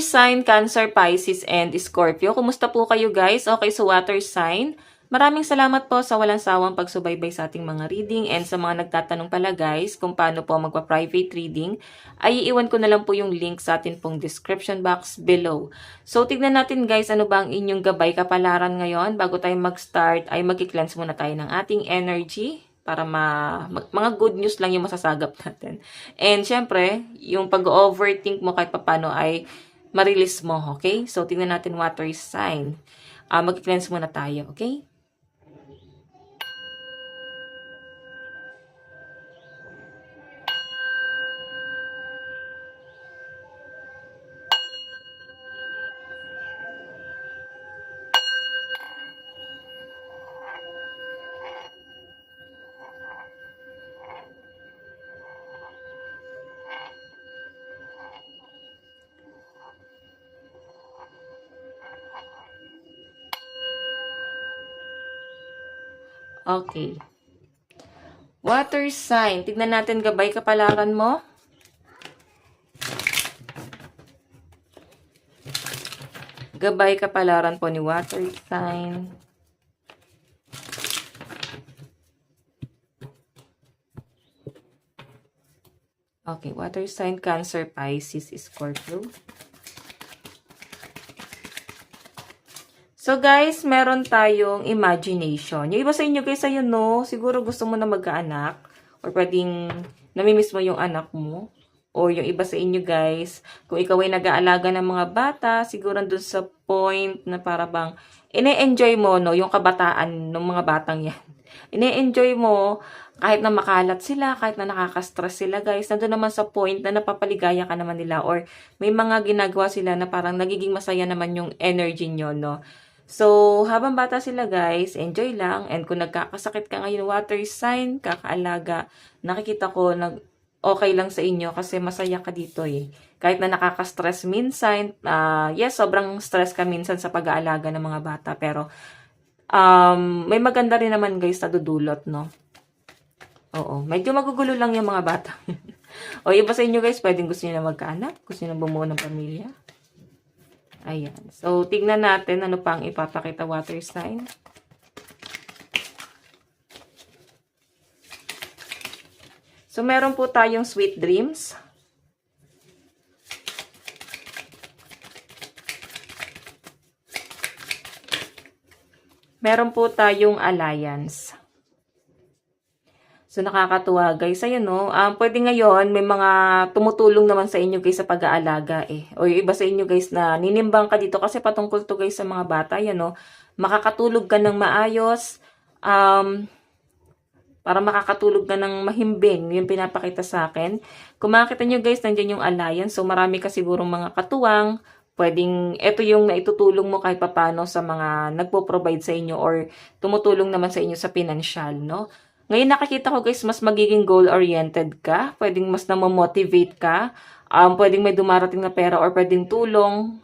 Water sign, Cancer, Pisces, and Scorpio. Kumusta po kayo guys? Okay, so water sign. Maraming salamat po sa walang sawang pagsubaybay sa ating mga reading, and sa mga nagtatanong pala guys kung paano po magpa-private reading, ay iiwan ko na lang po yung link sa atin pong description box below. So tignan natin guys, ano ba ang inyong gabay kapalaran ngayon. Bago tayo mag-start ay mag-cleanse muna tayo ng ating energy para mga good news lang yung masasagap natin. And syempre, yung pag-overthink mo kahit papano ay ma-release mo, okay? So, tingnan natin water sign. Mag-cleanse muna tayo, okay? Okay. Water sign. Tignan natin gabay kapalaran mo. Gabay kapalaran po ni water sign. Okay, water sign, Cancer, Pisces, Scorpio. So guys, meron tayong imagination. Yung iba sa inyo guys, ayun no, siguro gusto mo na magkaanak, or pwedeng namimiss mo yung anak mo. O yung iba sa inyo guys, kung ikaw ay nag-aalaga ng mga bata, siguro dun sa point na para bang ine-enjoy mo no, yung kabataan ng mga batang yan. Ine-enjoy mo kahit na makalat sila, kahit na nakaka-stress sila guys, nandun naman sa point na napapaligaya ka naman nila, or may mga ginagawa sila na parang nagiging masaya naman yung energy nyo, no? So, habang bata sila guys, enjoy lang. And kung nagkakasakit ka ngayon, water sign, kakaalaga, nakikita ko okay lang sa inyo kasi masaya ka dito eh. Kahit na nakaka-stress minsan, yes, sobrang stress ka minsan sa pag-aalaga ng mga bata. Pero, may maganda rin naman guys na dudulot, no? Oo, medyo magugulo lang yung mga bata. O iba sa inyo guys, pwedeng gusto niyo na magkaanak, gusto niyo na bumuo ng pamilya. Ayan. So, tignan natin ano pang ipapakita water sign. So, meron po tayong sweet dreams. Meron po tayong alliance. So, nakakatuwa guys. Ayun no, pwede ngayon may mga tumutulong naman sa inyo guys sa pag-aalaga eh. O yung iba sa inyo guys na ninimbang ka dito kasi patungkol to guys sa mga bata. Yan no, makakatulog ka ng maayos. Para makakatulog ka ng mahimbing. Yung pinapakita sa akin. Kung makikita nyo guys, nandiyan yung alliance. So, marami ka sigurong mga katuwang. Pwedeng, ito yung naitutulong mo kahit papano sa mga nagpo-provide sa inyo or tumutulong naman sa inyo sa financial, no? Ngayon nakikita ko guys, mas magiging goal-oriented ka. Pwedeng mas namomotivate ka. Pwedeng may dumarating na pera or pwedeng tulong.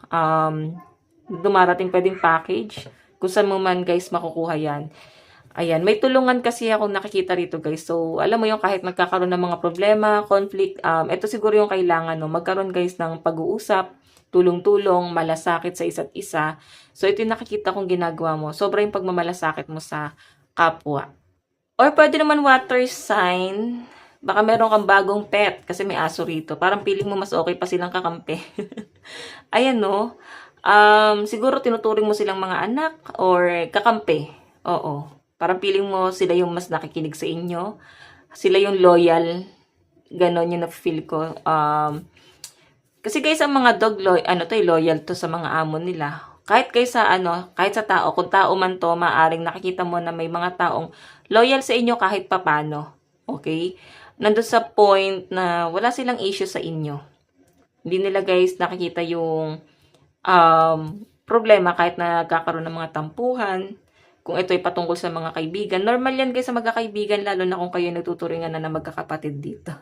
Pwedeng package. Kung saan mo man guys makukuha yan. Ayan, may tulungan kasi ako nakikita rito guys. So, alam mo yung kahit nagkakaroon ng mga problema, conflict, ito siguro yung kailangan, no? Magkaroon guys ng pag-uusap, tulong-tulong, malasakit sa isa't isa. So, ito yung nakikita kong ginagawa mo. Sobra yung pagmamalasakit mo sa kapwa. Or pwede naman water sign. Baka meron kang bagong pet kasi may aso rito. Parang feeling mo mas okay pa silang kakampi. Ayan no. Siguro tinuturing mo silang mga anak or kakampi. Oo. Parang feeling mo sila yung mas nakikinig sa inyo. Sila yung loyal. Ganon yung na-feel ko. Kasi guys, ang mga dog loyal to sa mga amo nila. Kahit kahit sa tao, kung tao man to, maaring nakikita mo na may mga taong loyal sa inyo kahit papano. Okay? Nandun sa point na wala silang issue sa inyo. Hindi nila guys nakikita yung problema kahit na nagkakaroon ng mga tampuhan. Kung ito ay patungkol sa mga kaibigan. Normal yan guys sa magkakaibigan, lalo na kung kayo nagtuturingan na magkakapatid dito.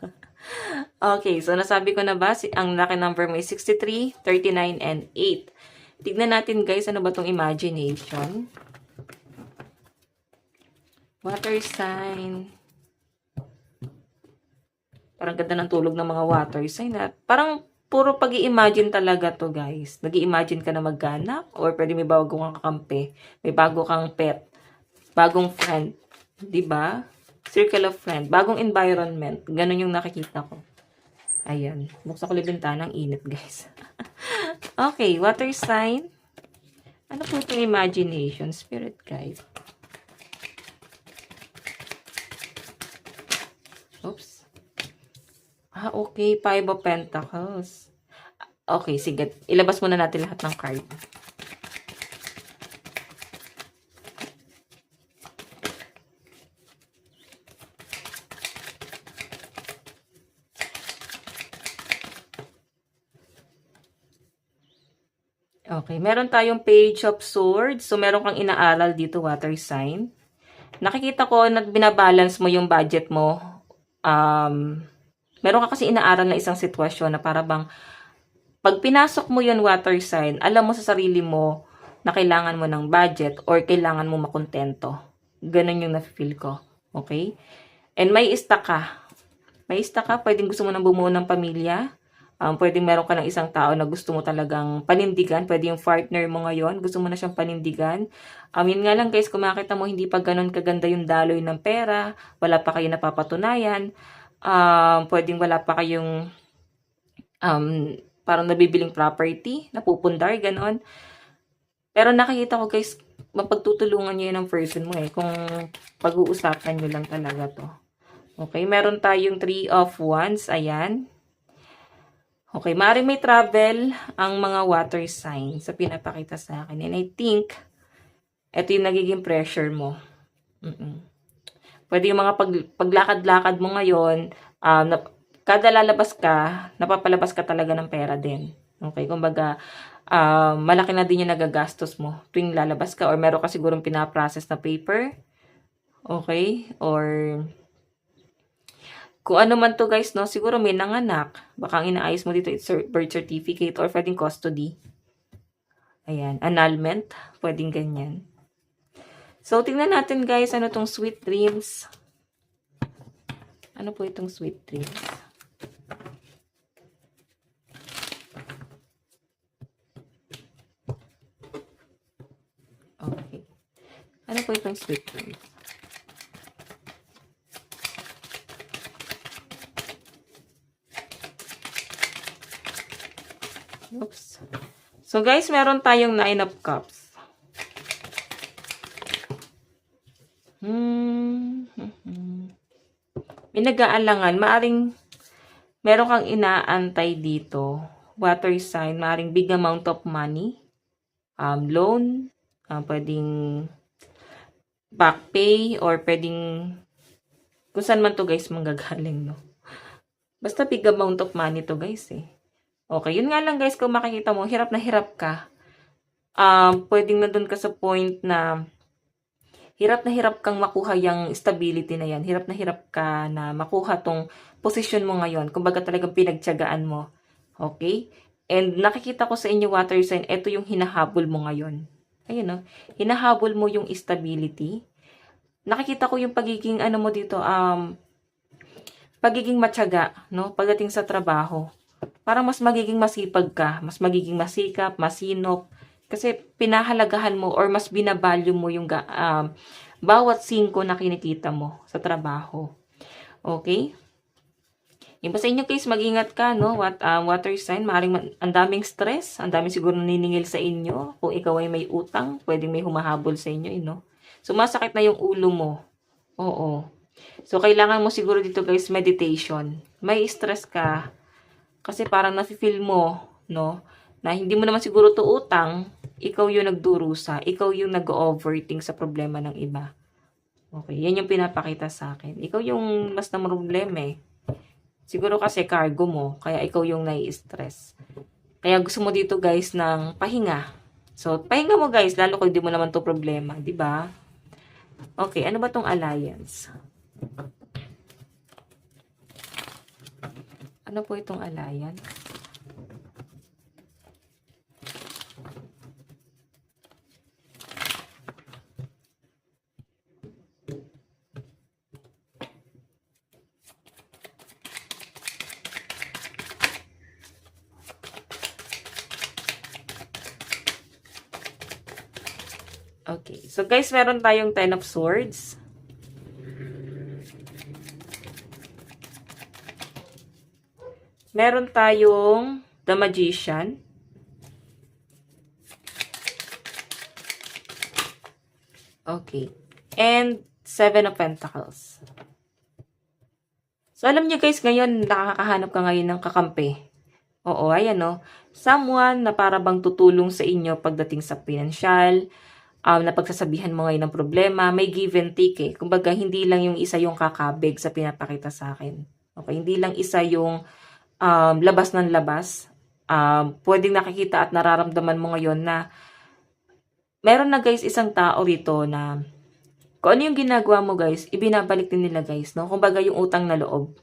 Okay, so nasabi ko na ba, ang lucky number mo is 63, 39, and 8. Tignan natin guys, ano ba tong imagination? Water sign. Parang ganda ng tulog ng mga water sign. Parang puro pag-i-imagine talaga to, guys. Nag-i-imagine ka na magkaanak or pwede may bago kang kakampi, may bago kang pet, bagong friend, 'di ba? Circle of friend, bagong environment. Ganun yung nakikita ko. Ayan. Buksan ko lang bintana, ang init, guys. Okay, water sign. Ano po itong imagination? Spirit guide. Oops. Okay. Five of Pentacles. Okay, sige. Ilabas muna natin lahat ng card. Okay, meron tayong Page of Swords. So, meron kang inaaral dito, water sign. Nakikita ko na binabalance mo yung budget mo. Meron ka kasi inaaral na isang sitwasyon na para bang pag pinasok mo yun, water sign, alam mo sa sarili mo na kailangan mo ng budget or kailangan mo makontento. Ganun yung na-feel ko. Okay? And may ista ka. May ista ka, pwedeng gusto mo nang bumuo ng pamilya. Pwedeng meron ka ng isang tao na gusto mo talagang panindigan. Pwede yung partner mo ngayon, gusto mo na siyang panindigan. Yun nga lang guys, kung makita mo hindi pa ganun kaganda yung daloy ng pera, wala pa kayo napapatunayan, pwedeng wala pa kayong parang nabibiling property, napupundar, ganon. Pero nakikita ko guys, mapagtutulungan nyo yun ng person mo kung pag-uusapan nyo lang talaga to. Okay, meron tayong 3 of Wands, ayan. Okay, maaaring may travel ang mga water signs sa pinapakita sa akin. And I think, ito yung nagiging pressure mo. Pwede yung mga paglakad-lakad mo ngayon, kada lalabas ka, napapalabas ka talaga ng pera din. Okay, kumbaga, malaki na din yung nagagastos mo tuwing lalabas ka or meron ka sigurong pinaprocess na paper. Okay, or kung ano man to guys, no, siguro may nanganak. Baka ang inaayos mo dito is birth certificate or pwedeng custody. Ayan, annulment, pwedeng ganyan. So, tingnan natin guys, ano tong sweet dreams. Ano po itong sweet dreams? Okay. Ano po itong sweet dreams? Oops. So guys, meron tayong 9 of Cups. May nag-aalangan. Maaring meron kang inaantay dito. Water sign. Maaring big amount of money. Loan. Pwedeng back pay. Or pwedeng kung saan man to guys manggagaling, no? Basta big amount of money to guys Okay, yun nga lang guys, kung makikita mo, hirap na hirap ka. Pwedeng nandun ka sa point na hirap kang makuha yung stability na yan. Hirap na hirap ka na makuha tong position mo ngayon. Kumbaga talagang pinagtiyagaan mo. Okay? And nakikita ko sa inyo water sign, ito yung hinahabol mo ngayon. Ayun, no? Hinahabol mo yung stability. Nakikita ko yung pagiging, ano mo dito, pagiging matyaga, no? Pagdating sa trabaho. Parang mas magiging masipag ka, mas magiging masikap, masinop, kasi pinahalagahan mo or mas binavalue mo yung bawat singko na kinikita mo sa trabaho. Okay? Yung sa inyo case, mag-ingat ka, no? Water sign, maaaring ang daming stress, ang daming siguro naniningil sa inyo. Kung ikaw ay may utang, pwedeng may humahabol sa inyo, no? So, masakit na yung ulo mo. Oo. So, kailangan mo siguro dito guys, meditation. May stress ka, kasi parang nafe-feel mo, no, na hindi mo naman siguro to utang, ikaw yung nagdurusa, ikaw yung nag-overthink sa problema ng iba. Okay, yan yung pinapakita sa akin. Ikaw yung mas na problema Siguro kasi cargo mo, kaya ikaw yung nai-stress. Kaya gusto mo dito guys ng pahinga. So, pahinga mo guys, lalo kung hindi mo naman to problema, di ba? Okay, ano ba tong alliance? Ano po itong alliance? Okay. So, guys, meron tayong Ten of Swords. Meron tayong The Magician. Okay. And Seven of Pentacles. So, alam niyo guys, ngayon, nakakahanap ka ngayon ng kakampi. Oo, ayan no. Someone na para bang tutulong sa inyo pagdating sa pinansyal, na pagsasabihan mo ngayon ng problema, may give and take eh. Kumbaga, hindi lang yung isa yung kakabig sa pinapakita sa akin. Okay, hindi lang isa yung labas ng labas. Pwedeng nakikita at nararamdaman mo ngayon na meron na guys isang tao rito na kung ano yung ginagawa mo guys, ibinabalik din nila guys, no? Kumbaga yung utang na loob.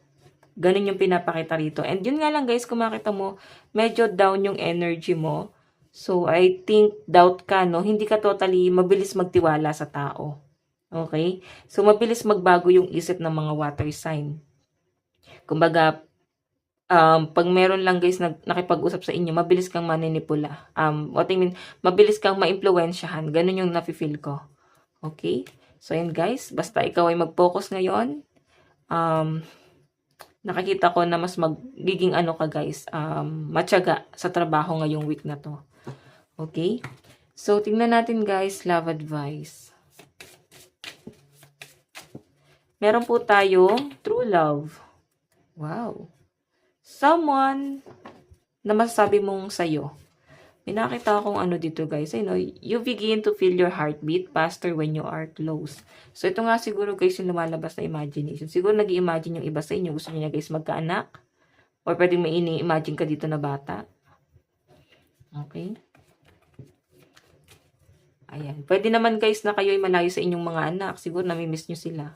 Ganun yung pinapakita rito. And yun nga lang guys, kung makita mo, medyo down yung energy mo. So, I think doubt ka, no? Hindi ka totally mabilis magtiwala sa tao. Okay? So, mabilis magbago yung isip ng mga water sign. Kumbaga, pag meron lang guys nakipag-usap sa inyo, mabilis kang maninipula. What I mean, mabilis kang maimpluwensyahan. Ganun yung nafe-feel ko. Okay? So, yun guys, basta ikaw ay mag-focus ngayon. Nakikita ko na mas magiging ano ka guys, matyaga sa trabaho ngayong week na to. Okay? So, tingnan natin guys, love advice. Meron po tayong true love. Wow. Someone na masasabi mong sa'yo. May nakita akong ano dito guys. You begin to feel your heartbeat faster when you are close. So, ito nga siguro guys yung lumalabas na imagination. Siguro nag-i-imagine yung iba sa inyo. Gusto niyo na guys magkaanak. Or pwedeng may ini-imagine ka dito na bata. Okay. Ayan. Pwede naman guys na kayo ay malayo sa inyong mga anak. Siguro namimiss nyo sila.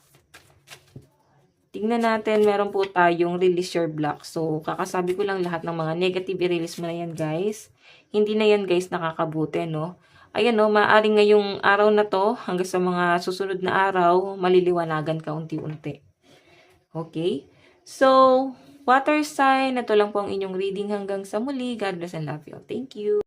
Tingnan natin, meron po tayong release your block. So, kakasabi ko lang lahat ng mga negative, i-release mo na yan, guys. Hindi na yan, guys, nakakabuti, no? Ayan, no, maaaring ngayong araw na to, hanggang sa mga susunod na araw, maliliwanagan ka unti-unti. Okay? So, water sign, ito lang po ang inyong reading hanggang sa muli. God bless and love you. Thank you.